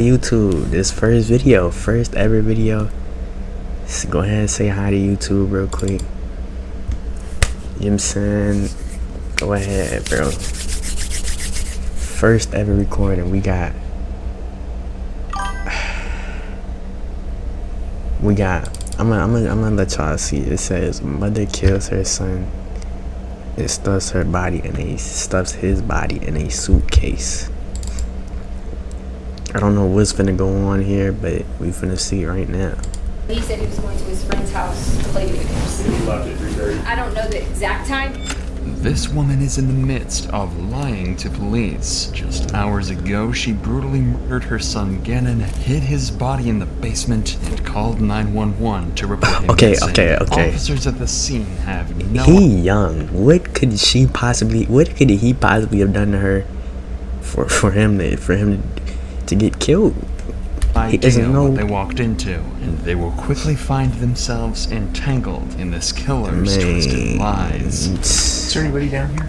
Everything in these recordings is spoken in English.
YouTube, this first ever video. Just go ahead and say hi to YouTube real quick. You know what I'm saying? Go ahead, bro. First ever recording. We got I'm gonna let y'all see. It says mother kills her son and stuffs his body in a suitcase. I don't know what's finna go on here, but we finna see right now. He said he was going to his friend's house to play video games. He left at 3:30. I don't know the exact time. This woman is in the midst of lying to police. Just hours ago, she brutally murdered her son Gannon, hid his body in the basement, and called 911 to report him missing. Okay. Officers at the scene have no... He young. What could he possibly have done to her for him to get killed? He doesn't know what they walked into, and they will quickly find themselves entangled in this killer's twisted lies. Is there anybody down here?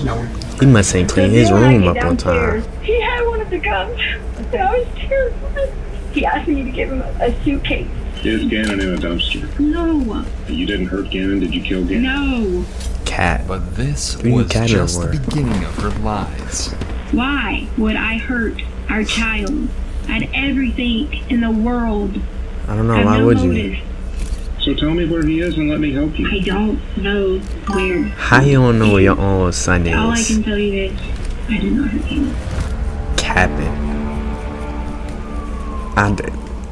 No. He must ain't clean his room up on time. He had one of the guns, and I was terrified. He asked me to give him a suitcase. Is Gannon in a dumpster? No. You didn't hurt Gannon? Did you kill Gannon? No. Cat. But this was just the beginning of her lies. Why would I hurt our child? I had everything in the world. I don't know, why would you? So tell me where he is and let me help you. I don't know where. How you don't know where your own son is? All I can tell you is, I did not hurt him. Capping.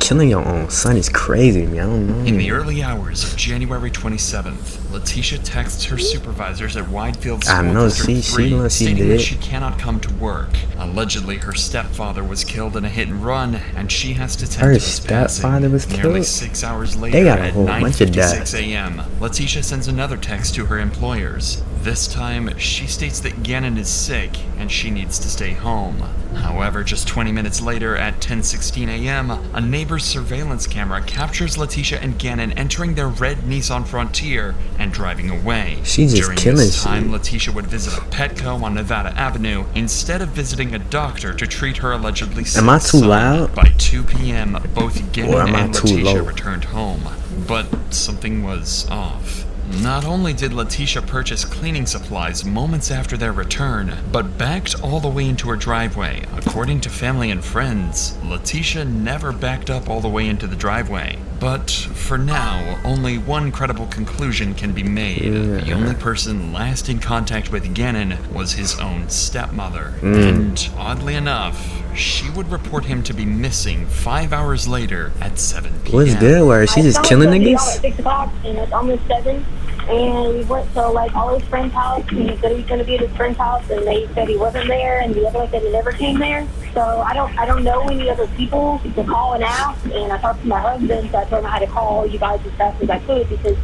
Killing your own son is crazy to me. I don't know. In the early hours of January 27th, Letitia texts her supervisors at Widefield School District 3 stating that she cannot come to work. Allegedly, her stepfather was killed in a hit and run, and she has to tend to his passing. Was killed? Nearly 6 hours later, at 9:56 a.m., Letitia sends another text to her employers. This time, she states that Gannon is sick and she needs to stay home. However, just 20 minutes later, at 10:16 a.m., a neighbor's surveillance camera captures Letitia and Gannon entering their red Nissan Frontier and driving away. She's just During this time, Letitia would visit a Petco on Nevada Avenue instead of visiting a doctor to treat her allegedly sick son. Am I too loud? By 2 p.m., both Gannon and Letitia returned home. But something was off. Not only did Letitia purchase cleaning supplies moments after their return, but backed all the way into her driveway. According to family and friends, Letitia never backed up all the way into the driveway. But for now, only one credible conclusion can be made. The only person last in contact with Gannon was his own stepmother. And oddly enough, she would report him to be missing 5 hours later at 7 p.m. What's good? Where she just killing niggas? At 6 o'clock, and it's almost 7. And we went to all his friends' house. He said he was going to be at his friend's house, and they said he wasn't there, and the other one said he never came there. So I don't know any other people to call and ask. And I talked to my husband, so I told him I had to call you guys as fast as I could because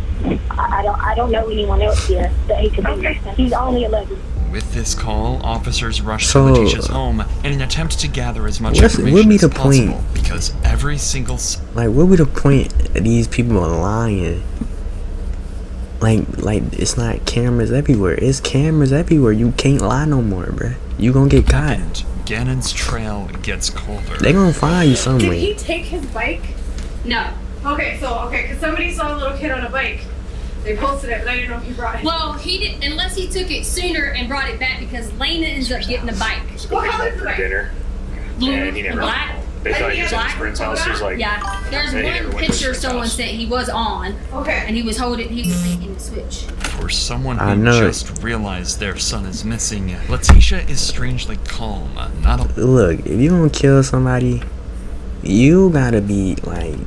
I don't know anyone else here that he could be. He's only 11. With this call, officers rushed to Letitia's home in an attempt to gather as much information as possible because every single... Like, what would the point of these people are lying? Like it's not cameras everywhere. It's cameras everywhere. You can't lie no more, bruh. You gonna get caught. Gannon's trail gets colder. They gonna find you somewhere. Did he take his bike? No. Okay, because somebody saw a little kid on a bike. They posted it, but I didn't know if he brought it. Well, he didn't, unless he took it sooner and brought it back because Lena ends up getting the bike. What color is the bike? Dinner. Blue And he never. black. They thought he was at his friend's house. He was like, Yeah, there's one picture someone said he was on, Okay. and he was making the switch. For someone who just realized their son is missing, Letitia is strangely calm. Look, if you gonna kill somebody, you gotta be like,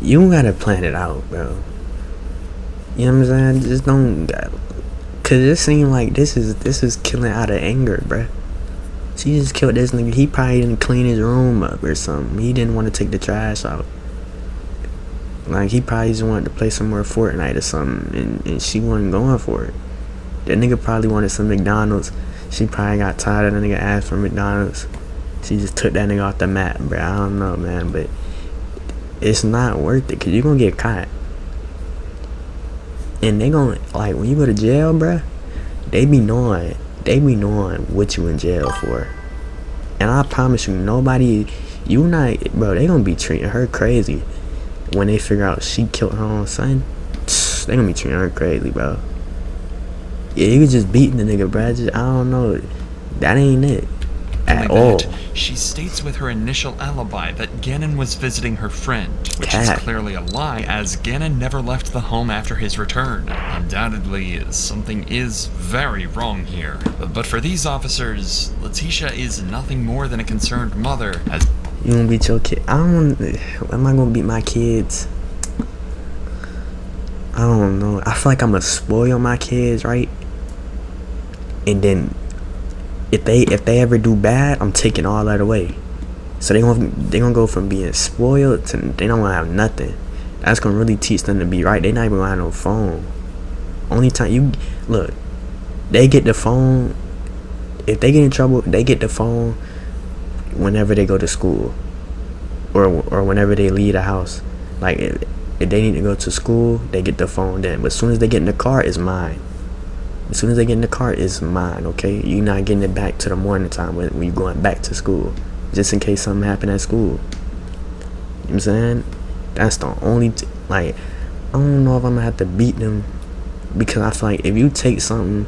you gotta plan it out, bro. You know what I'm saying? Just don't, cause it seems like this is killing out of anger, bruh. She just killed this nigga. He probably didn't clean his room up or something. He didn't want to take the trash out. Like, he probably just wanted to play some more Fortnite or something, and she wasn't going for it. That nigga probably wanted some McDonald's. She probably got tired of the nigga asked for McDonald's. She just took that nigga off the map, bro. I don't know, man, but it's not worth it, because you're going to get caught. And they going to, like, when you go to jail, bro, they be knowing what you in jail for. And I promise you, nobody, You not, bro. They gonna be treating her crazy when they figure out she killed her own son. They gonna be treating her crazy, bro. Yeah, you was just beating the nigga, bro. Just, I don't know. That ain't it at all. She states with her initial alibi that Gannon was visiting her friend, which is clearly a lie, as Gannon never left the home after his return. Undoubtedly, something is very wrong here. But for these officers, Letitia is nothing more than a concerned mother. As you gonna beat your kid? Am I gonna beat my kids? I don't know. I feel like I'm gonna spoil my kids, right? And then if they ever do bad, I'm taking all that away. So they gonna go from being spoiled to they don't wanna have nothing. That's gonna really teach them to be right. They not even gonna have no phone. Only time you look, they get the phone. If they get in trouble, they get the phone whenever they go to school, or whenever they leave the house. Like if they need to go to school, they get the phone then. But as soon as they get in the car, it's mine. As soon as they get in the car, it's mine, okay? You're not getting it back to the morning time when you're going back to school. Just in case something happened at school. You know what I'm saying? That's the only... like, I don't know if I'm gonna have to beat them. Because I feel like if you take something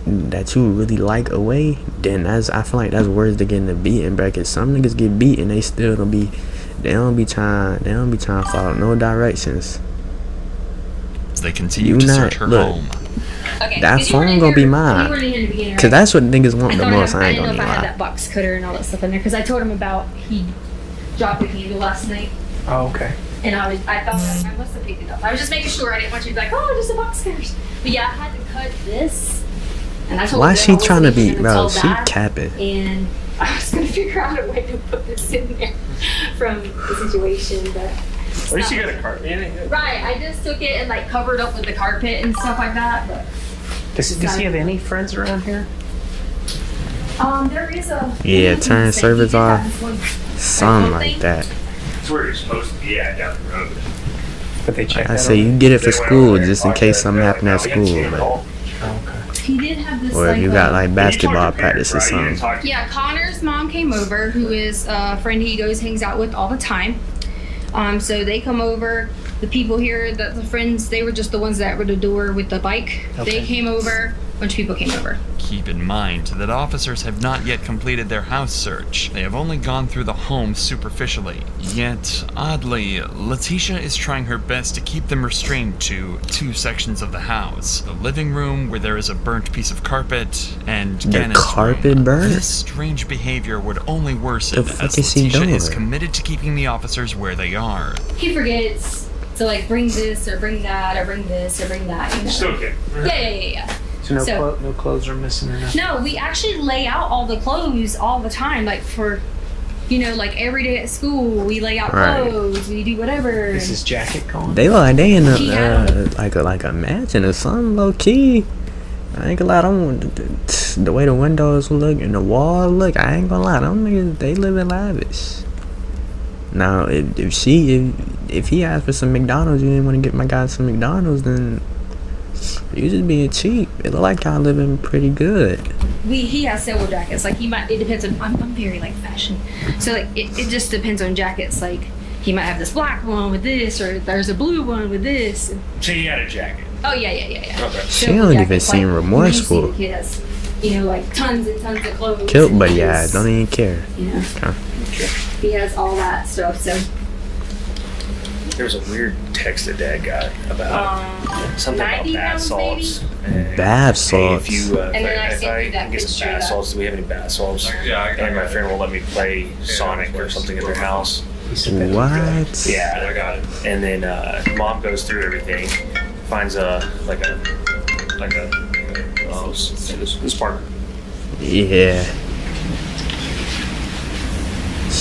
that you really like away, then I feel like that's worse than getting a beating, bro. Cause some niggas get beaten, they still don't be... They don't be trying to follow no directions. They continue to search her home. Okay, that phone gonna be mine. Cause that's what niggas want the most. I ain't gonna lie. I didn't know if I had that box cutter and all that stuff in there. Cause I told him about he dropped a candle last night. Oh, okay. And I thought I must have picked it up. I was just making sure. I didn't want you to be like, oh, just a box cutters. But yeah, I had to cut this. And I told why she trying to be, bro? She capping. And I was gonna figure out a way to put this in there from the situation, but. At least you got a carpet in it. Right, I just took it and like covered up with the carpet and stuff like that. But does he have any friends around here? There is a turn service off, something like that. That's where you're supposed to be at down the road. But they check. I say you get it for school just in case something happened at school, but. Oh, okay. He did have this. Or if you got like basketball practice or something. Yeah, Connor's mom came over, who is a friend he hangs out with all the time. So they come over. The people here, the friends, they were just the ones that were the door with the bike. Okay. They came over. A bunch of people came over. Keep in mind that officers have not yet completed their house search. They have only gone through the home superficially. Yet, oddly, Letitia is trying her best to keep them restrained to two sections of the house. The living room, where there is a burnt piece of carpet, and Gannon's room. Burnt? This strange behavior would only worsen as is Letitia is committed to keeping the officers where they are. He forgets to like bring this or bring that or bring this or bring that. You know? Still okay. Yeah. So no clothes are missing or nothing? No, we actually lay out all the clothes all the time. Like for, like every day at school, we lay out clothes. We do whatever. Is his jacket gone? They in like a mansion or something, low key. I ain't gonna lie, the way the windows look and the wall look, I ain't gonna lie, them niggas, they live in lavish. Now, if he asked for some McDonald's, you didn't want to get my guy some McDonald's, then you just being cheap. It look like y'all living pretty good. He has several jackets. Like it depends on. I'm very like fashion, so like it just depends on jackets. Like he might have this black one with this, or there's a blue one with this. So you got a jacket. Oh yeah. Okay. She don't even seem remorseful. He has, like tons and tons of clothes. Kilt buddy, don't even care. Okay. He has all that stuff. So. There was a weird text that Dad got about something about bath salts. Bath salts. Hey, if I can get some bath salts, do we have any bath salts? And my friend won't let me play Sonic or something at their house. What? Yeah, I got it. And then Mom goes through everything, finds this part. Yeah.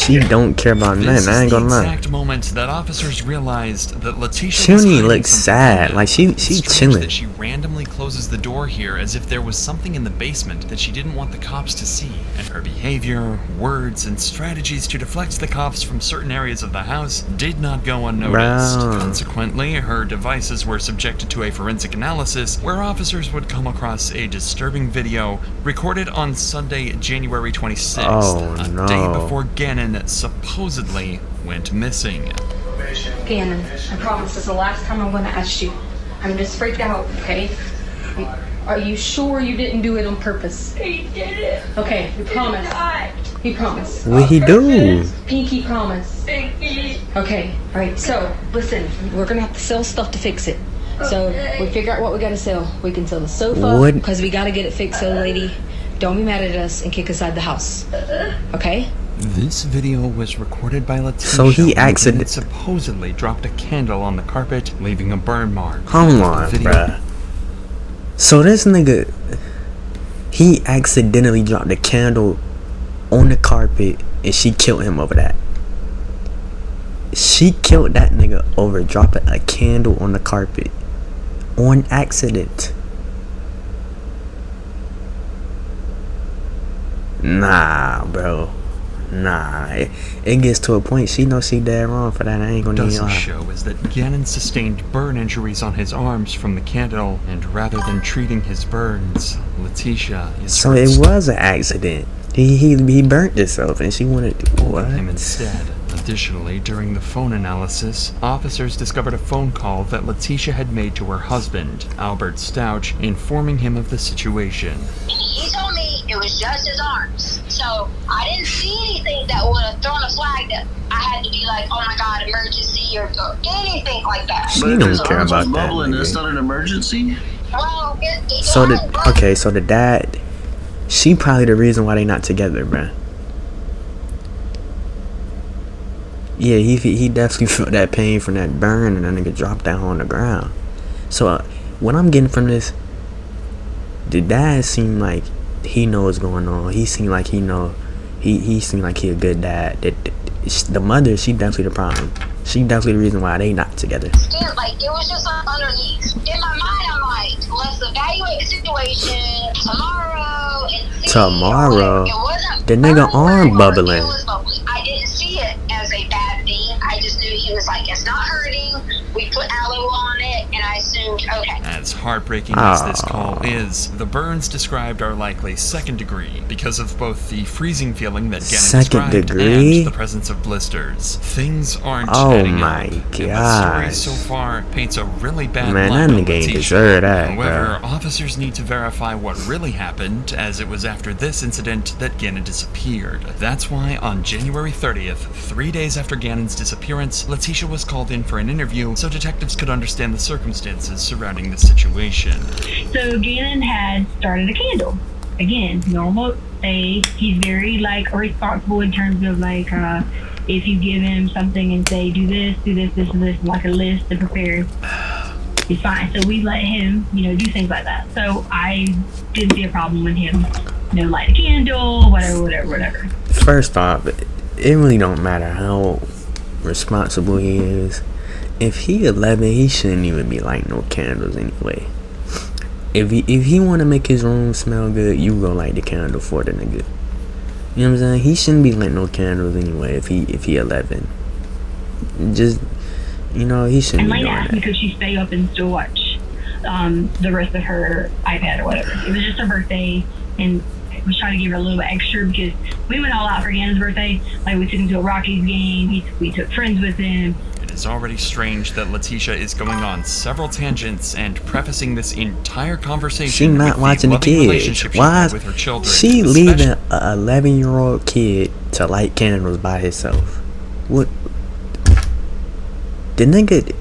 She don't care about nothing. I ain't gonna lie. This is the exact moment that officers realized that Letitia She was don't even hiding look something sad. from Like them. she It's strange chilling. that she randomly closes the door here as if there was something in the basement that she didn't want the cops to see. And her behavior, words, and strategies to deflect the cops from certain areas of the house did not go unnoticed. Wow. Consequently, her devices were subjected to a forensic analysis where officers would come across a disturbing video recorded on Sunday, January 26th, Oh, a no. day before Gannon supposedly went missing. Gannon, I promise this is the last time I'm gonna ask you. I'm just freaked out, okay? Are you sure you didn't do it on purpose? He did it. Okay, you promise. You promise. What he do? Pinky promise. Okay, alright, so listen, we're gonna have to sell stuff to fix it. So we figure out what we gotta sell. We can sell the sofa What? because we gotta get it fixed. So lady, don't be mad at us and kick us out of the house. Okay? This video was recorded by Letitia. So he when accident- Gannon supposedly dropped a candle on the carpet, leaving a burn mark. Hold on, The video- bruh. So this nigga, he accidentally dropped a candle on the carpet and she killed him over that. She killed that nigga over dropping a candle on the carpet on accident. Nah, bro. Nah, it gets to a point she knows she dead wrong for that. I ain't gonna need Doesn't lie. show is that Gannon sustained burn injuries on his arms from the candle, and rather than treating his burns, Letitia is So it was an accident. He burnt himself and she wanted to what? him instead. Additionally, during the phone analysis, officers discovered a phone call that Letitia had made to her husband, Albert Stouch, informing him of the situation. He told me it was just his arms. So I didn't see anything that would have thrown a flag that I had to be like, oh my god, emergency or anything like that. She But if don't his care arms about was that. bubbling, that's Nigga. not an emergency? Well, So the dad, she probably the reason why they not together, bruh. Yeah, he definitely felt that pain from that burn and that nigga dropped down on the ground. So what I'm getting from this, the dad seemed like he knows what's going on. He seemed like he know. He seemed like he a good dad. The mother, she definitely the problem. She definitely the reason why they not together. Like, it was just like underneath. In my mind, I'm like, let's evaluate the situation tomorrow and see. Tomorrow? It wasn't The nigga arm bubbling. It was bubbling. I didn't see it as a bad thing. I just knew he was like, it's not hurting. We put aloe on it, and I assumed, okay. As heartbreaking as this call is, the burns described are likely second degree because of both the freezing feeling that Gannon Second described degree? and the presence of blisters. Things aren't Oh adding my up. And the story gosh. so far paints a really bad Man, light that on nigga ain't Letitia. deserve that, However, bro. officers need to verify what really happened, as it was after this incident that Gannon disappeared. That's why on January 30th, 3 days after Gannon's disappearance, Letitia was called in for an interview so detectives could understand the circumstances surrounding the situation. So Gannon had started a candle. Again, normal day. He's very like responsible in terms of like if you give him something and say do this, and this, like a list to prepare, he's fine. So we let him, do things like that. So I didn't see a problem with him, light a candle, whatever. First off, it really don't matter how responsible he is. If he 11, he shouldn't even be lighting no candles anyway. If he want to make his room smell good, you go light the candle for the nigga. You know what I'm saying? He shouldn't be lighting no candles anyway. If he 11, just he shouldn't And be doing Lane asked me that. could she stay up and still watch the rest of her iPad or whatever. It was just her birthday, and I was trying to give her a little bit extra because we went all out for Gannon's birthday. Like, we took him to a Rockies game. We took friends with him. It is already strange that Letitia is going on several tangents and prefacing this entire conversation She not with watching the loving kids. relationship she Why had is with her children. she especially- leaving a 11-year-old kid to light candles by himself? What? The nigga,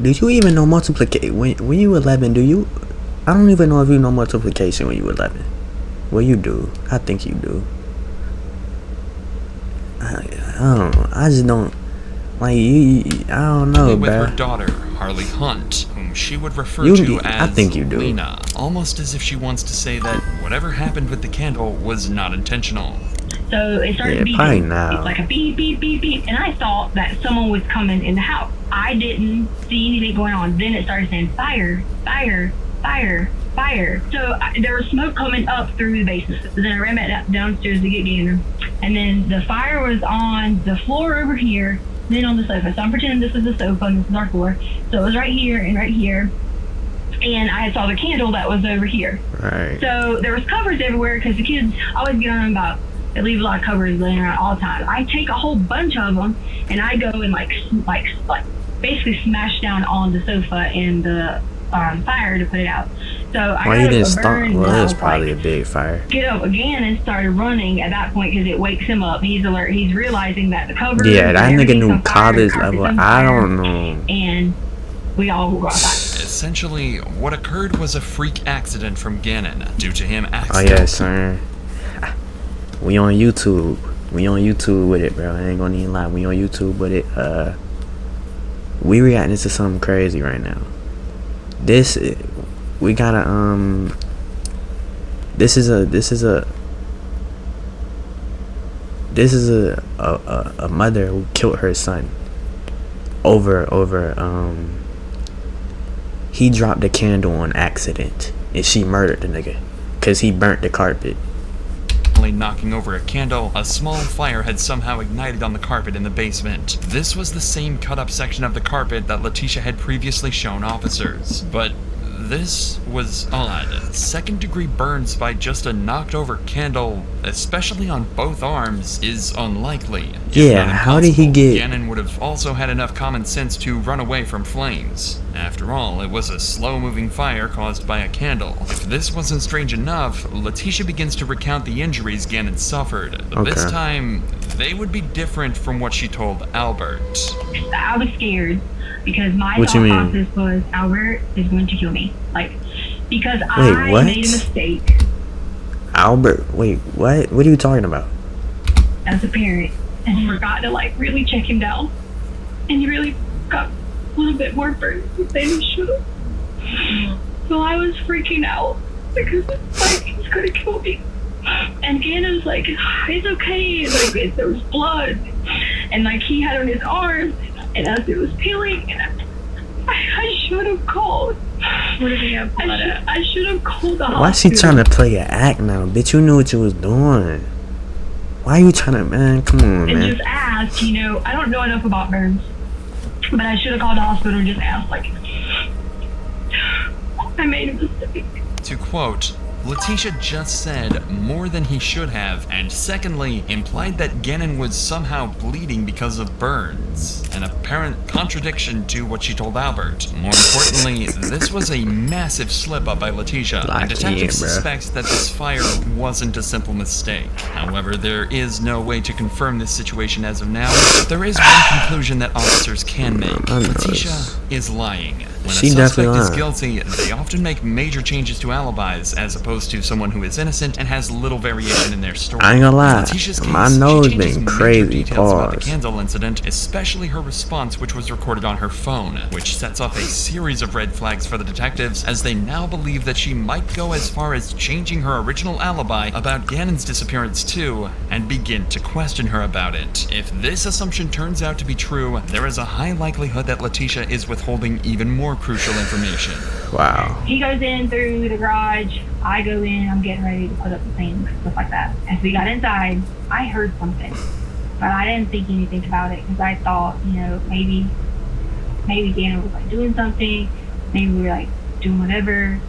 do you even know multiplication? When you 11, I don't even know if you know multiplication when you 11. Well, you do. I think you do. I don't know. I just don't. Like, I don't know, with bruh. her daughter, Harley Hunt, whom she would refer You to do- as I think you do. Lena, almost as if she wants to say that whatever happened with the candle was not intentional. So So it started beeping. Probably now. It's like a beep, beep, beep, beep. And I thought that someone was coming in the house. I didn't see anything going on. Then it started saying fire, fire, fire, fire. So there was smoke coming up through the basement. So then I ran back downstairs to get Gander. And then the fire was on the floor over here, then on the sofa. So I'm pretending this is the sofa and this is our floor. So it was right here and right here. And I saw the candle that was over here. Right. So there was covers everywhere because the kids always get on them about, they leave a lot of covers laying around all the time. I take a whole bunch of them and I go and like basically smash down on the sofa and the fire to put it out. So Why you didn't stop? Well, it was like, probably a big fire. Get up again and started running at that point because it wakes him up. He's alert. He's realizing that the covers. Yeah, that nigga knew college carpet's level. on I fire, don't know. And we all got that. Essentially, what occurred was a freak accident from Gannon due to him Oh accidentally. yeah, sir. We on YouTube. We on YouTube with it, bro. I ain't gonna even lie. We on YouTube with it. We reacting to something crazy right now. This we gotta This is a mother who killed her son over he dropped a candle on accident and she murdered the nigga because he burnt the carpet. Knocking over a candle, a small fire had somehow ignited on the carpet in the basement. This was the same cut-up section of the carpet that Letitia had previously shown officers. But this was odd. Second-degree burns by just a knocked-over candle, especially on both arms, is unlikely. Yeah, how did he get... Gannon would have also had enough common sense to run away from flames. After all, it was a slow-moving fire caused by a candle. If this wasn't strange enough, Letitia begins to recount the injuries Gannon suffered. But this time, they would be different from what she told Albert. I was scared because my thought process was Albert is going to kill me. Like, because I made a mistake. Albert, wait, what? What are you talking about? As a parent, and forgot to like really check him down, and he really got a little bit more burnt than he should have. So I was freaking out because it's like he's gonna kill me. And Gannon's like, it's okay, like there was blood, and like he had on his arm, and as it was peeling, and I should have called. What did he have blood at? I should have called the hospital. Why she trying to play an act now? Bitch, you knew what you was doing. Why you trying to, man? Come on, man. And just asked, you know, I don't know enough about burns, but I should have called the hospital and just asked, like, I made a mistake. To quote, Letitia just said more than he should have, and secondly, implied that Gannon was somehow bleeding because of burns, an apparent contradiction to what she told Albert. More importantly, this was a massive slip-up by Letitia, and detective suspects that this fire wasn't a simple mistake. However, there is no way to confirm this situation as of now, but there is one conclusion that officers can make. Letitia is lying. When a suspect is guilty, they often make major changes to alibis, as opposed to someone who is innocent and has little variation in their story. I ain't gonna lie, Letitia's case, my nose she changes been major crazy. Details about the candle incident, especially her response, which was recorded on her phone, which sets off a series of red flags for the detectives, as they now believe that she might go as far as changing her original alibi about Gannon's disappearance too, and begin to question her about it. If this assumption turns out to be true, there is a high likelihood that Letitia is withholding even more crucial information. Wow. He goes in through the garage, I go in, I'm getting ready to put up the things, stuff like that. As we got inside, I heard something, but I didn't think anything about it because I thought, you know, maybe Gannon was like doing something, maybe we were like doing whatever.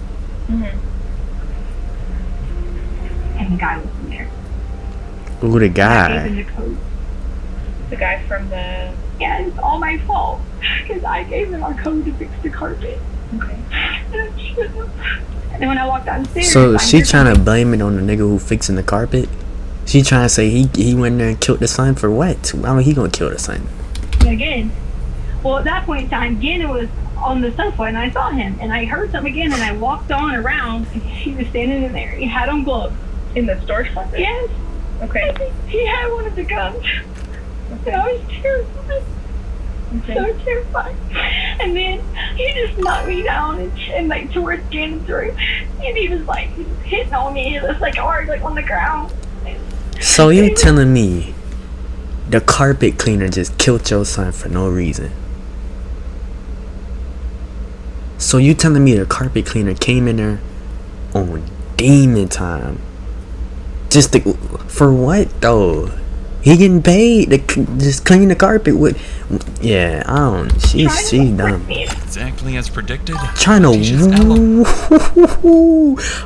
And the guy was in there. Ooh, the guy. I gave him the code. The guy from the... Yeah, it's all my fault because I gave him our code to fix the carpet. Okay. And then when I walked downstairs... So she trying to blame it on the nigga who fixing the carpet? She trying to say he went there and killed the son for what? Why would he gonna kill the son? Again. Well, at that point in time, Gannon was on the sofa and I saw him and I heard something again and I walked on around and he was standing in there. He had on gloves. In the storage closet? Yes. Okay. He had one of the guns. Okay. And I was terrified. Okay. So terrified. And then he just knocked me down and like towards Gannon's room. And he was like hitting on me. It was like hard, like on the ground. So you telling me the carpet cleaner just killed your son for no reason? So you telling me the carpet cleaner came in there on demon time? Just to, for what though? He getting paid to just clean the carpet with. Yeah, I don't. She's dumb. Exactly as predicted. Trying to.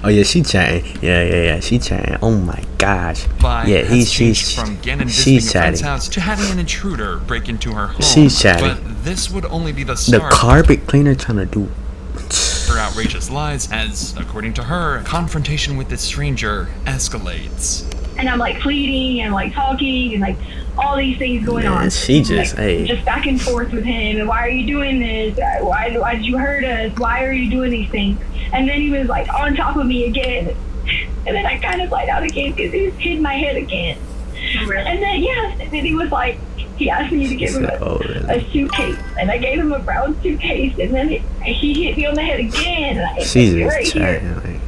Oh yeah, she chatting. Yeah. She chatting. Oh my gosh. Yeah, she's from Gannon visiting a friend's house to having an intruder break into her home. She's chatting. But this would only be the start. The carpet cleaner trying to do her outrageous lies, as according to her, confrontation with this stranger escalates. And I'm like pleading and like talking and like all these things going on. She just, like, just back and forth with him. And why are you doing this? Why did you hurt us? Why are you doing these things? And then he was like on top of me again. And then I kind of lied out again because he hit my head again. Really? And then and then he was like, he asked me to give him a suitcase, and I gave him a brown suitcase, and then he hit me on the head again. And she's just chatting. Like,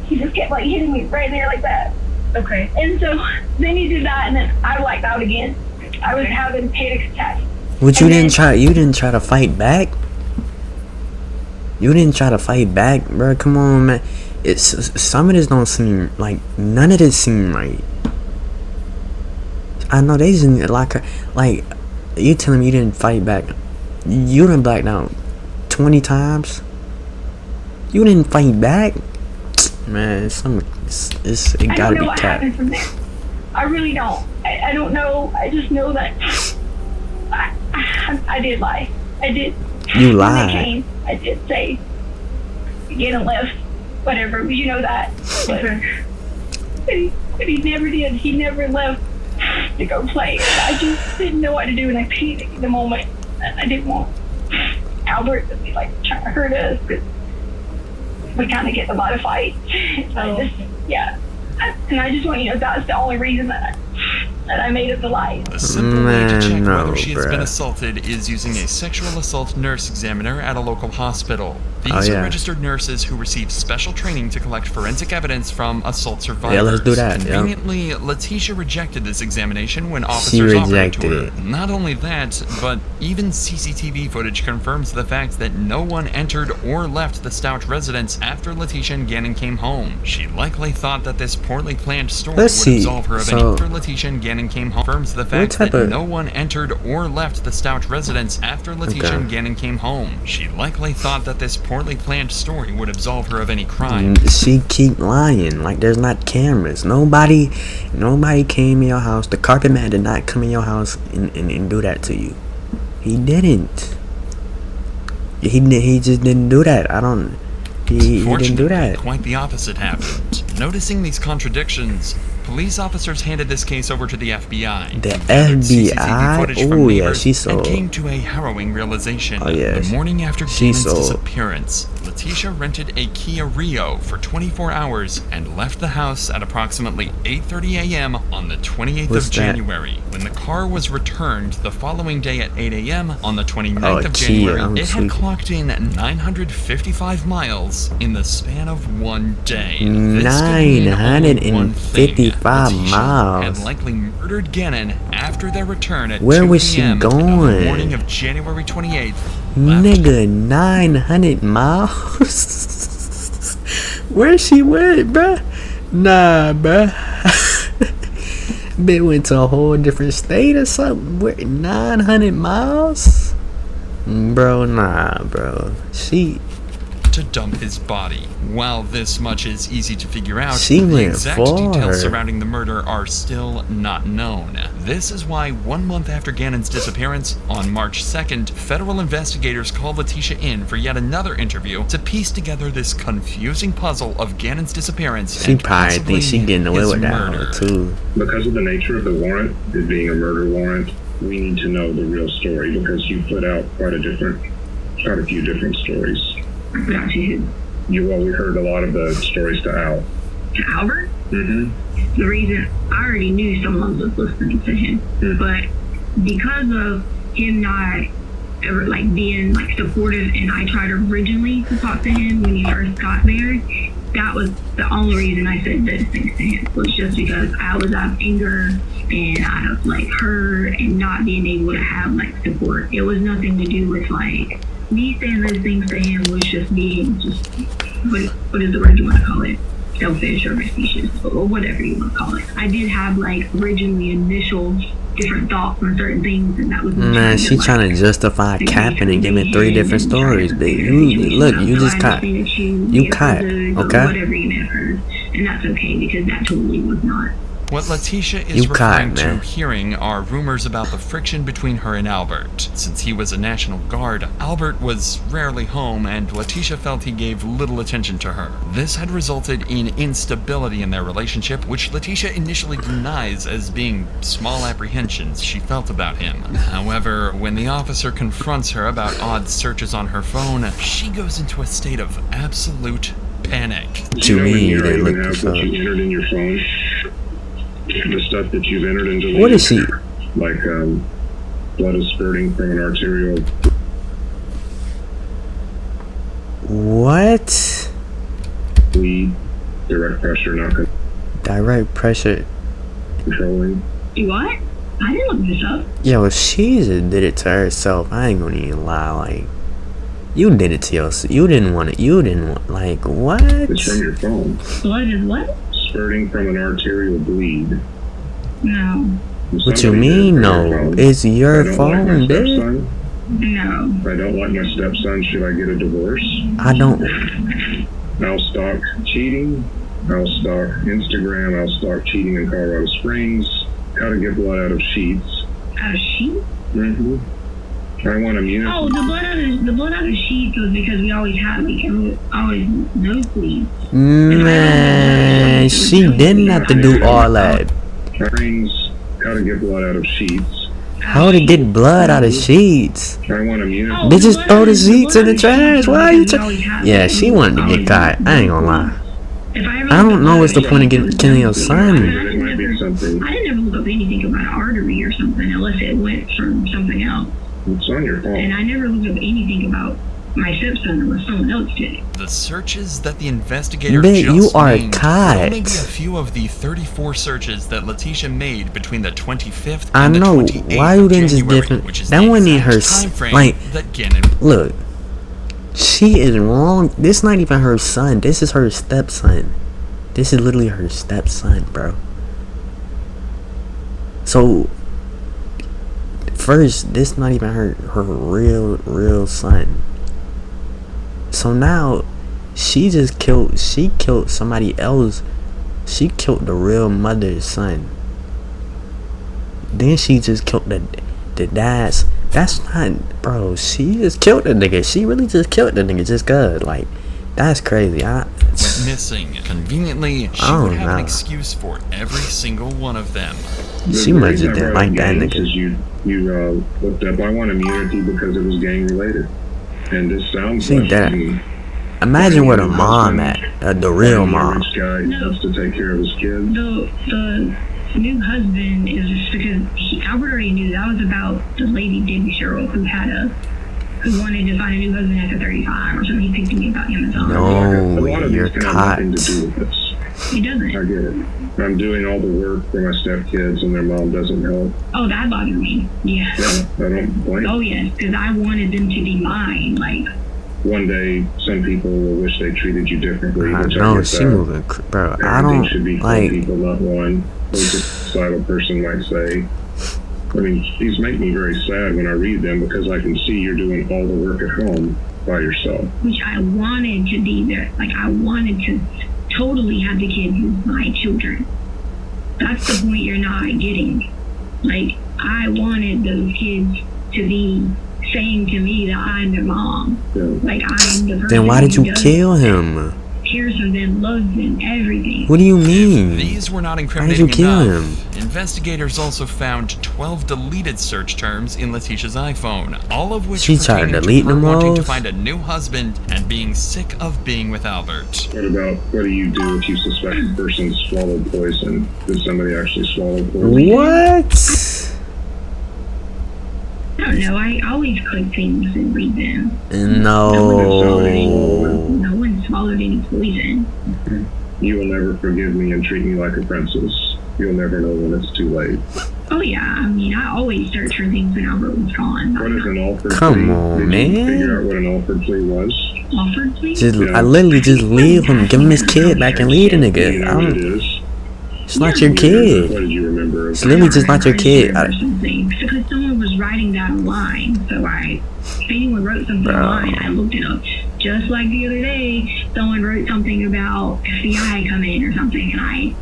he just kept like hitting me right there like that. Okay. And so then he did that, and then I blacked out again. I was having panic attacks. But you didn't try to fight back? You didn't try to fight back, bro. Come on, man. Some of this don't seem like, none of this seem right. I know they just like you telling me you didn't fight back. You done blacked out 20 times. You didn't fight back, man. It gotta be what happened from there. I really don't. I don't know. I just know that I did lie. I did. You lied. I did say get and left, whatever. You know that. But he never did. He never left to go play. I just didn't know what to do, and I panicked in the moment. And I didn't want Albert to be like trying to hurt us, because we kind of get a lot of fights. And I just want you to know that's the only reason that I made up the lies. The simple way to check whether she has been assaulted is using a sexual assault nurse examiner at a local hospital. These are registered nurses who receive special training to collect forensic evidence from assault survivors. Yeah, let's do that. Conveniently, Letitia rejected this examination when officers offered it to her. Not only that, but even CCTV footage confirms the fact that no one entered or left the Stout residence after Letitia and Gannon came home. She likely thought that this poorly planned story would absolve her of any. After Letitia and Gannon came home, confirms the fact that no one entered or left the Stout residence after Letitia and Gannon came home. She likely thought that this poorly planned story would absolve her of any crime. She keep lying like there's not cameras. Nobody came in your house. The carpet man did not come in your house and do that to you. He didn't. He just didn't do that. He didn't do that. Quite the opposite happened. Noticing these contradictions, police officers handed this case over to the FBI. The FBI? Oh yeah, she saw. And came to a harrowing realization. The morning after Gannon's disappearance, Letitia rented a Kia Rio for 24 hours and left the house at approximately 8:30 a.m. on the 28th of January. When the car was returned the following day at 8 a.m. on the 29th of January, it had clocked in 955 miles in the span of one day. 955 miles. Had likely murdered Gannon after their return at Where 2 was she p.m. going? on the morning of January 28th. Nigga, 900 miles? Where she went, bruh? Nah, bruh. Bitch went to a whole different state or something. Where, 900 miles? Bro, nah, bro. She... to dump his body. While this much is easy to figure out, the exact details surrounding the murder are still not known. This is why 1 month after Gannon's disappearance, on March 2nd, federal investigators called Letitia in for yet another interview to piece together this confusing puzzle of Gannon's disappearance. She probably thinks she getting away with that too. Because of the nature of the warrant, it being a murder warrant, we need to know the real story, because you put out quite a few different stories. We heard a lot of the stories to Al. To Albert? Mm-hmm. The reason I already knew someone was listening to him, but because of him not ever being supportive, and I tried originally to talk to him when he first got there, that was the only reason I said those things to him, was just because I was out of anger and out of like hurt and not being able to have like support. It was nothing to do with like me saying those things to him, was just being just what is the word you want to call it? Selfish or facetious or whatever you want to call it. I did have like originally initial different thoughts on certain things, and that was man, she trying to justify capping and giving 3 different stories, but you just caught. You caught, okay? Whatever you may have heard, and that's okay because that totally was not. What Letitia is referring to hearing are rumors about the friction between her and Albert. Since he was a National Guard, Albert was rarely home, and Letitia felt he gave little attention to her. This had resulted in instability in their relationship, which Letitia initially denies as being small apprehensions she felt about him. However, when the officer confronts her about odd searches on her phone, she goes into a state of absolute panic. To me, they look the phone. You entered in your phone. The stuff that you've entered into. What is she? Like blood is spurting from an arterial. What? Bleed, direct pressure, not direct pressure. Controlling. What? I didn't look this up. Yo, she just did it to herself. I ain't gonna even lie. Like, you did it to yourself. You didn't want it. You didn't want. Like, what? It's from your phone. Blood is what? Spurting from an arterial bleed. No. What you mean, no? It's your phone, dude. No. If I don't like my stepson, should I get a divorce? I don't. I'll stalk cheating. I'll stalk Instagram. I'll stalk cheating in Colorado Springs. How to get blood out of sheets. Out of sheets? Mm-hmm. I want immunity. Oh, the blood out of sheets was because we always had always nosebleeds. Man, she didn't have to do all that. Springs. How to get blood out of sheets. How to get blood out of sheets? I want immunity. They just throw the sheets in the trash. Why are you Yeah, she wanted to get caught. I ain't gonna lie. I don't know what's the point of killing your son. It might be something. I didn't ever look up anything about an artery or something unless it went from something else. It's on your phone. And I never looked up anything about my stepson unless someone else did. The searches that the investigator you are named caught. only be a few of the 34 searches that Letitia made between the 25th I and know. the 28th Why you of didn't just January, different? which is That the wasn't even her. exact time frame Like, that Gannon. Look, she is wrong. This not even her son. This is her stepson. This is literally her stepson, bro. So, first, this not even her real son. So now, she killed somebody else. She killed the real mother's son. Then she just killed the dad's. That's not, bro. She just killed the nigga. She really just killed the nigga just cause. Like, that's crazy. Went missing. Conveniently, she would have an excuse for every single one of them. She must have didn't like that nigga. You looked up, I want immunity because it was gang related. And this sounds like imagine where the mom at, the real mom. This guy loves to take care of his kids. The new husband is just because Albert already knew that was about the lady Debbie Sherrill who wanted to find a new husband after 35 or something. He picked me about Amazon. No, you're caught. Nothing to do with this. He doesn't. I get it. I'm doing all the work for my stepkids and their mom doesn't help. Oh, that bothered me. Yeah. I don't blame. Oh yes, because I wanted them to be mine. Like, one day, some people will wish they treated you differently. I know, she moving, bro. I don't should be like. People, not one. A societal person might say. I mean, these make me very sad when I read them because I can see you're doing all the work at home by yourself. Which I wanted to be there. Like, I wanted to totally have the kids as my children. That's the point you're not getting. Like, I wanted those kids to be saying to me that I'm their mom. Yeah. Like, I'm the person. Then why did you kill him? Cares for them, loves them, everything. What do you mean? If these were not Why incriminating did you kill enough, investigators also found 12 deleted search terms in Letitia's iPhone, all of which she tried to delete them all. Wanting to find a new husband and being sick of being with Albert. What do you do if you suspect a person swallowed poison? Did somebody actually swallow poison? What? I don't know. I always click things and read them. No. No one swallowed any poison. You will never forgive me and treat me like a princess. You'll never know when it's too late. Oh yeah, I mean, I always search for things when Albert was gone. What is an offered plea? Come on, Did man. you figure out what an offered plea was? Offered plea? I literally just leave him, give him his kid back and leave the You nigga. know what it is? It's not your What kid. did you remember? It's literally just not your kid. Or something, because someone was writing that online, so if anyone wrote something online, I looked it up. Just like the other day, someone wrote something about FBI coming or something, and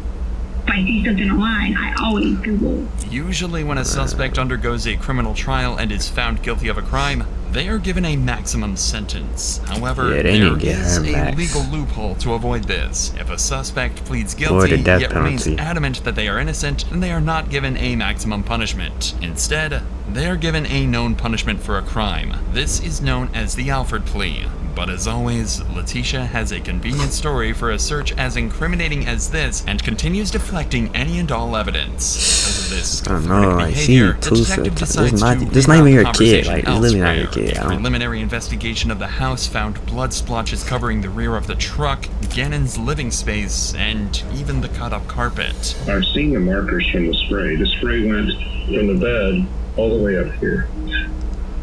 if I see something online, I always Google. Usually when a suspect undergoes a criminal trial and is found guilty of a crime, they are given a maximum sentence. However, Yeah, they there need to get is her a max. legal loophole to avoid this. If a suspect pleads Or guilty, the death yet remains penalty. adamant that they are innocent, then they are not given a maximum punishment. Instead, they are given a known punishment for a crime. This is known as the Alford plea. But as always, Letitia has a convenient story for a search as incriminating as this and continues deflecting any and all evidence. Because of this I don't know, like, she behavior, the too detective decides this not even your kid, like, it's elsewhere. literally not your kid. A preliminary investigation of the house found blood splotches covering the rear of the truck, Gannon's living space, and even the cut-up carpet. I've seen the markers from the spray. The spray went from the bed all the way up here.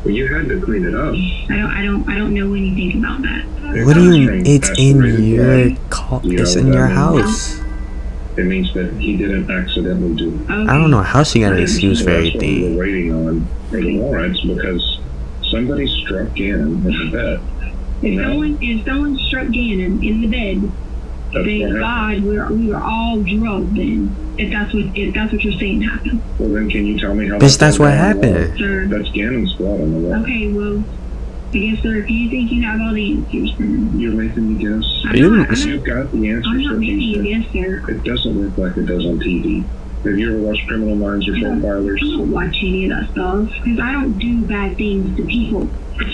Well, you had to clean it up. I don't know anything about that. What do you mean? It's in your it's in your house. It means that he didn't accidentally do it. Okay. I don't know how she got an excuse for That's what everything. we're waiting on for the warrants because somebody struck in the bed. If someone struck Gannon in the bed, thank God we were all drugged then. If that's what you're saying happened. Well, then can you tell me how? Bitch, that's what happened. Sir. That's Gannon's blood on the wall. Okay, well, I guess, sir, if you think you have all the answers, then You're making me guess. I'm You've got the answers. not making you guess, sir. It doesn't look like it does on TV. Have you ever watched Criminal Minds or Profiler's? I don't watch any of that stuff because I don't do bad things to people.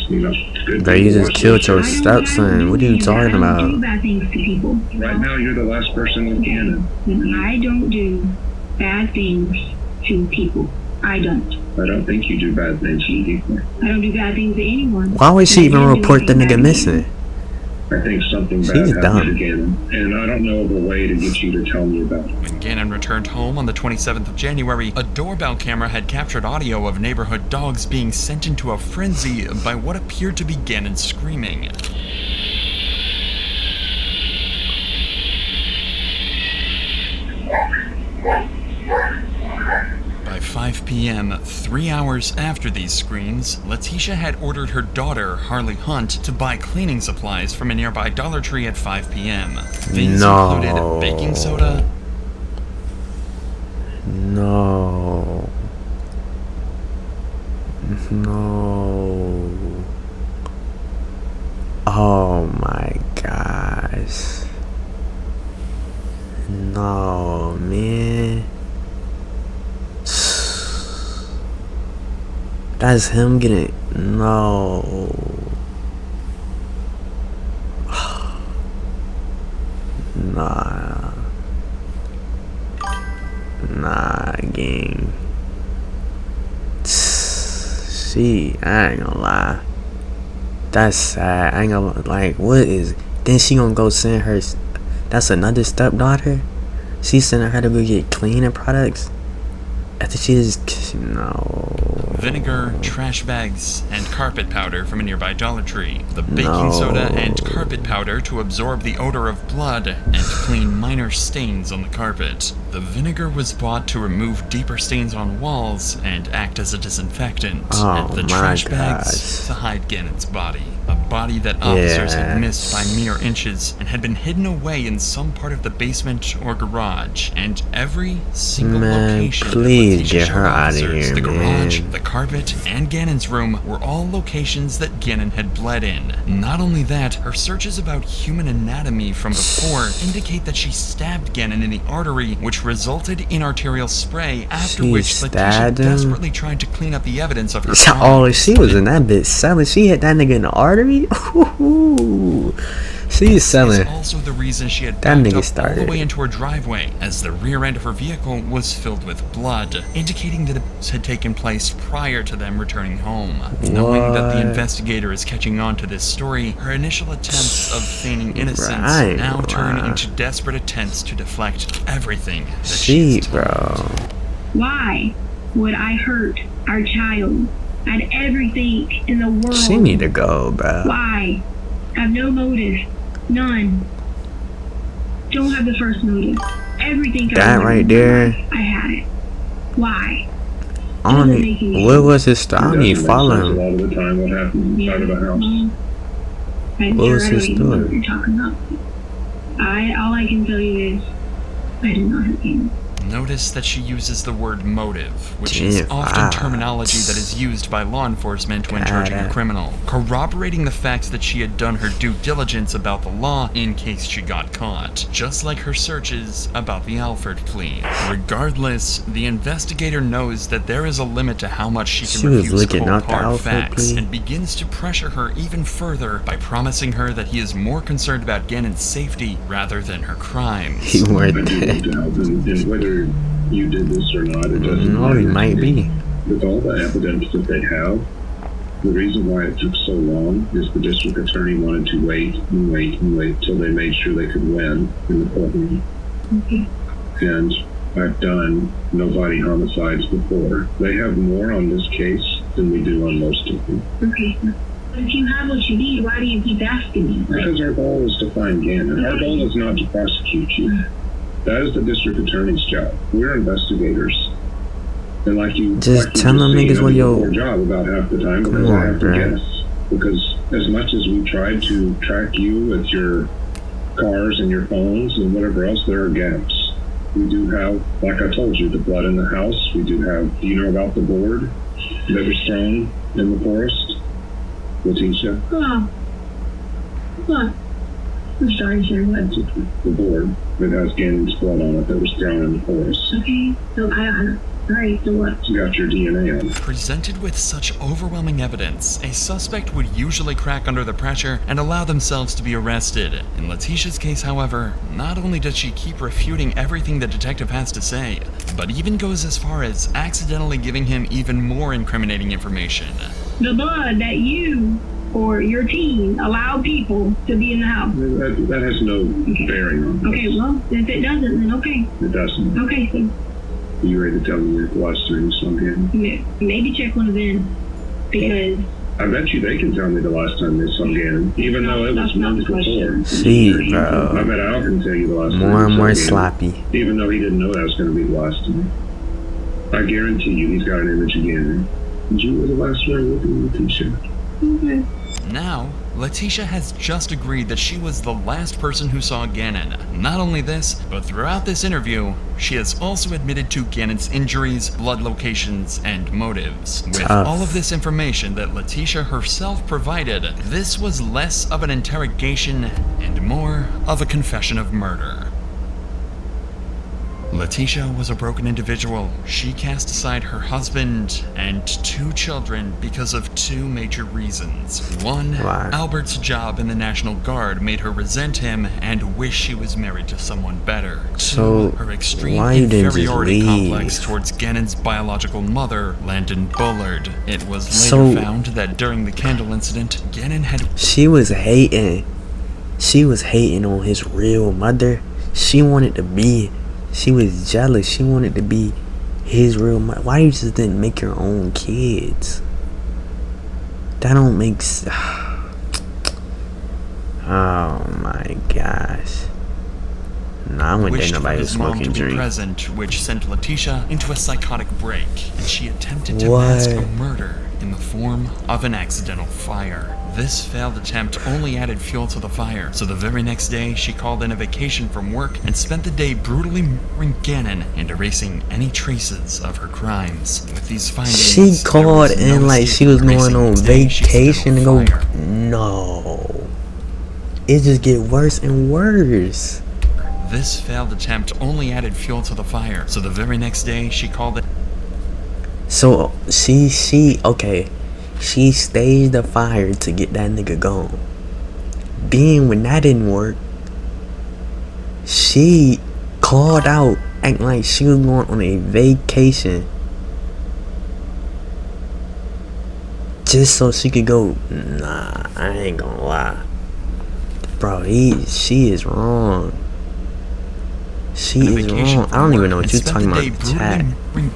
You know, good Bro, you thing just watch killed this. your stepson. What are you talking I don't about? do bad things to people. Right now, you're the last person with Gannon. I don't do bad things to people. I don't. I don't think you do bad things to people. I don't do bad things to anyone. Why would she even I didn't do report the anything nigga bad missing? I think something bad She's happened dumb. to Gannon, and I don't know of a way to get you to tell me about it. When Gannon returned home on the 27th of January, a doorbell camera had captured audio of neighborhood dogs being sent into a frenzy by what appeared to be Gannon screaming. By 5 p.m., 3 hours after these screams, Letitia had ordered her daughter, Harley Hunt, to buy cleaning supplies from a nearby Dollar Tree at 5 p.m. These No. included baking soda, No. No. Oh my gosh. No, man. That's him getting. No. Nah. Nah, gang. See, I ain't gonna lie. That's sad. I ain't gonna, like, what is. Then she gonna go send her. That's another stepdaughter? She sending her to go get cleaning products? After she just. No. vinegar, trash bags, and carpet powder from a nearby Dollar Tree. The baking soda and carpet powder to absorb the odor of blood and clean minor stains on the carpet. The vinegar was bought to remove deeper stains on walls and act as a disinfectant. And the trash bags to hide Gannon's body. A body that officers had missed by mere inches and had been hidden away in some part of the basement or garage. And every single location please get her out of here, the garage, man. the carpet, and Gannon's room were all locations that Gannon had bled in. Not only that, her searches about human anatomy from before indicate that she stabbed Gannon in the artery, which resulted in arterial spray, after which Letitia desperately tried to clean up the evidence of her crime. Oh, she was in that bitch selling. She hit that nigga in the artery? Ooh. She's selling. Is also the reason she had That backed nigga up started. all the way into her driveway, as the rear end of her vehicle was filled with blood, indicating that it had taken place prior to them returning home. Knowing that the investigator is catching on to this story, her initial attempts of feigning innocence now turn into desperate attempts to deflect everything that she is told. Bro. Why would I hurt our child? I had everything in the world. She need to go, bro. Why? I have no motive. None. Don't have the first motive. Everything That right there. I had it. Why? What was his style? I don't even follow him. A lot of the time, what happens inside of a house. What was his story? What you're talking about. All I can tell you is, I did not hurt him. Notice that she uses the word motive, which is often terminology that is used by law enforcement when charging a criminal, corroborating the fact that she had done her due diligence about the law in case she got caught, just like her searches about the Alford plea. Regardless, the investigator knows that there is a limit to how much she can refuse cold hard facts, and begins to pressure her even further by promising her that he is more concerned about Gannon's safety rather than her crimes. He weren't whether you did this or not, it doesn't matter. He might be. With all the evidence that they have, the reason why it took so long is the district attorney wanted to wait and wait and wait till they made sure they could win in the courtroom. Okay. And I've done no body homicides before. They have more on this case than we do on most of them. Okay. But if you have what you need, why do you keep asking me? Because our goal is to find Gannon. Our goal is not to prosecute you. That is the district attorney's job. We're investigators. And like you just tell them niggas what your job about half the time because I have to guess. Because as much as we tried to track you with your cars and your phones and whatever else, there are gaps. We do have, like I told you, the blood in the house. We do have, do you know about the board that was thrown in the forest? Letitia? Oh. What? I'm sorry, sir. What? The board that has Gannon's blood on it that was thrown in the forest. Okay. So alright, so what? It's got your DNA on it. Presented with such overwhelming evidence, a suspect would usually crack under the pressure and allow themselves to be arrested. In Letitia's case, however, not only does she keep refuting everything the detective has to say, but even goes as far as accidentally giving him even more incriminating information. The blood that you or your team allow people to be in the house. That has no bearing on this. Okay, well, if it doesn't, then okay. It doesn't. Okay, so. Are you ready to tell me the last time you saw Gannon? Maybe check one of them, because... I bet you they can tell me the last time they saw Gannon, even though it was months before. See, bro. I bet Al can tell you the last time. More and more sloppy. Even though he didn't know that was going to be the last time. I guarantee you he's got an image of Gannon. And you were the last one with him, Letitia. Okay. Now, Letitia has just agreed that she was the last person who saw Gannon. Not only this, but throughout this interview, she has also admitted to Gannon's injuries, blood locations, and motives. With all of this information that Letitia herself provided, this was less of an interrogation and more of a confession of murder. Letitia was a broken individual. She cast aside her husband and 2 children because of 2 major reasons. One, Albert's job in the National Guard made her resent him and wish she was married to someone better. So, her extreme inferiority complex towards Gannon's biological mother, Landon Bullard. It was later found that during the candle incident, Gannon had... She was hating. She was hating on his real mother. She wanted to be... She was jealous. She wanted to be his real mother. Why you just didn't make your own kids? That don't make sense. Oh my gosh. Nah, I wouldn't dare nobody was smoking drink. Present, which sent Letitia into a psychotic break, and she attempted to mask a murder in the form of an accidental fire. This failed attempt only added fuel to the fire, so the very next day she called in a vacation from work and spent the day brutally murdering Gannon and erasing any traces of her crimes. With these findings, she called in like she was going on vacation and go, no. It just get worse and worse. This failed attempt only added fuel to the fire, so the very next day she called it. So okay. She staged the fire to get that nigga gone. then when that didn't work, she called out, acting like she was going on a vacation, just so she could go. Nah, I ain't gonna lie, bro. She is wrong. She is wrong. I don't even know what you're talking about. Chat.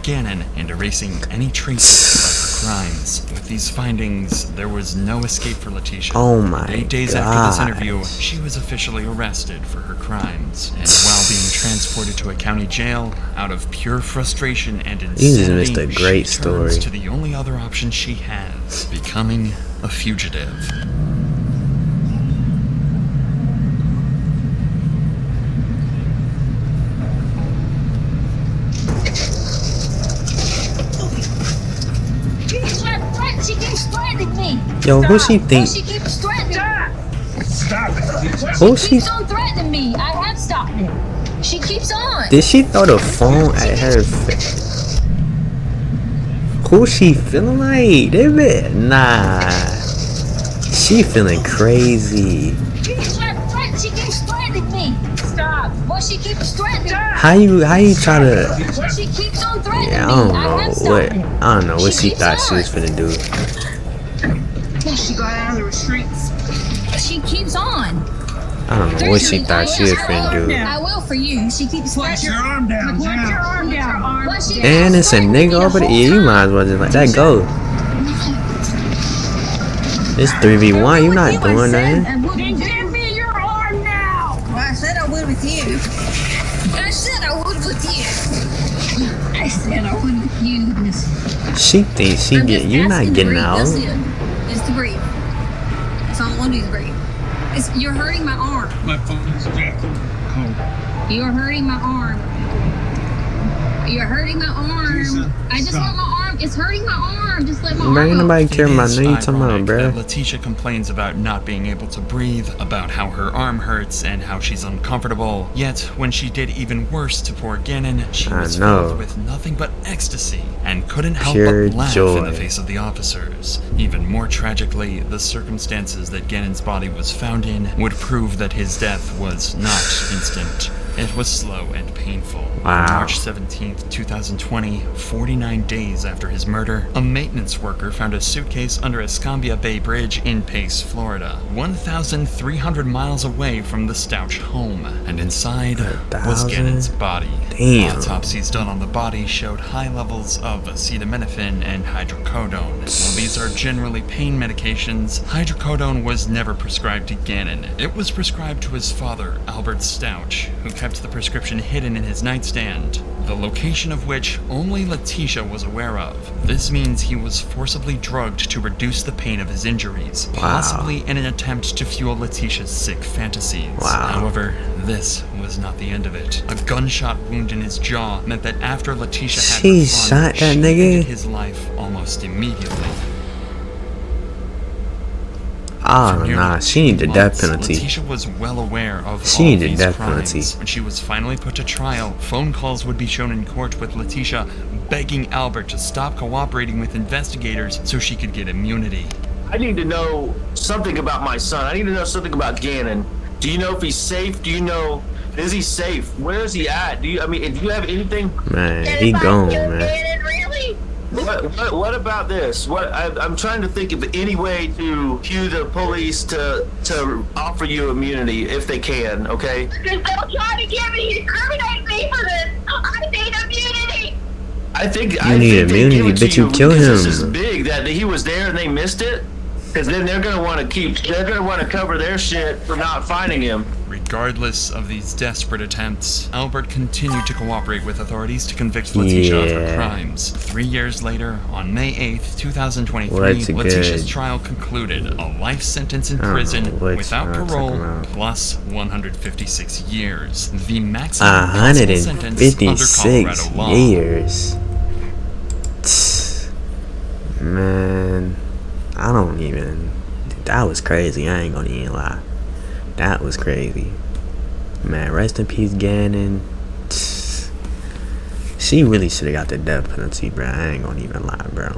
Gannon and erasing any traces of her crimes. With these findings, there was no escape for Letitia. Oh my 8 days God. after this interview, she was officially arrested for her crimes, and while being transported to a county jail, out of pure frustration and insanity, You just missed a great she story. turns to the only other option she has: becoming a fugitive. She keeps threatening me. Yo, who she think? She keeps threatening me. Stop it. Who She she? keeps on threatening me. I have stopped it. She keeps on. Did she throw the phone at her? Who she feeling like? Nah. She feeling crazy. She keeps threatening me. Stop. Well, she keeps threatening me. How you try to? She keeps on threatening Yeah, I me. don't have know stopped what. it. I don't know what she thought she was finna do. She got out of the streets. She keeps on. I don't know what she thought she was finna do. I will for you. She keeps put your arm down. Put your arm down. And it's a nigga over there. Yeah, you might as well just let that go. It's 3v1. You not doing nothing. Then give me your arm now. Well, I said I would with you. I said I would with you. I said I would with you. She thinks she get. You not getting out. That's it. It's to breathe. That's all I want to do is breathe. You're hurting my arm. My phone is jacking. You're hurting my arm. You're hurting my arm. I just want my arm. It's hurting my arm. Just let my Bro, ain't arm. nobody care about It me. You is talking about, ironic bro? that Letitia complains about not being able to breathe, about how her arm hurts, and how she's uncomfortable. Yet, when she did even worse to poor Gannon, she I was know. filled with nothing but ecstasy, and couldn't help Pure but laugh joy. in the face of the officers. Even more tragically, the circumstances that Gannon's body was found in would prove that his death was not instant. It was slow and painful. Wow. On March 17th, 2020, 49 days after his murder, a maintenance worker found a suitcase under Escambia Bay Bridge in Pace, Florida, 1,300 miles away from the Stouch home. And inside was Gannon's body. Damn. Autopsies done on the body showed high levels of acetaminophen and hydrocodone. While these are generally pain medications, hydrocodone was never prescribed to Gannon. It was prescribed to his father, Albert Stouch, who kept the prescription hidden in his nightstand, the location of which only Letitia was aware of. This means he was forcibly drugged to reduce the pain of his injuries, possibly in an attempt to fuel Letitia's sick fantasies. Wow. However, this was not the end of it. A gunshot wound in his jaw meant that after Letitia had She her fun, shot that she nigga? ended his life almost immediately. Oh, nah. She need the death penalty. Letitia was well aware of She all need the these death crimes. penalty. When she was finally put to trial, phone calls would be shown in court with Letitia begging Albert to stop cooperating with investigators so she could get immunity. I need to know something about my son. I need to know something about Gannon. Do you know if he's safe? Do you know, is he safe? Where is he at? Do you have anything? Man, he gone, man. Gannon, really? What about this? I'm trying to think of any way to cue the police to offer you immunity if they can, okay? Because they'll try to incriminate me for this. I need immunity. I think You need they immunity, give it to bitch, you kill because This is him. big that he was there and they missed it. Because then they're gonna want to cover their shit for not finding him. Regardless of these desperate attempts, Albert continued to cooperate with authorities to convict Letitia of her Yeah. crimes. 3 years later, on May 8th, 2023, Well, that's Letitia's good. trial concluded. A life sentence in I don't know prison what without y'all parole talking about. plus 156 years. The maximum possible sentence under 156 Colorado law. years. Man, I don't even. That was crazy. I ain't gonna even lie. That was crazy. Man, rest in peace, Gannon. She really should have got the death penalty, bro. I ain't gonna even lie, bro.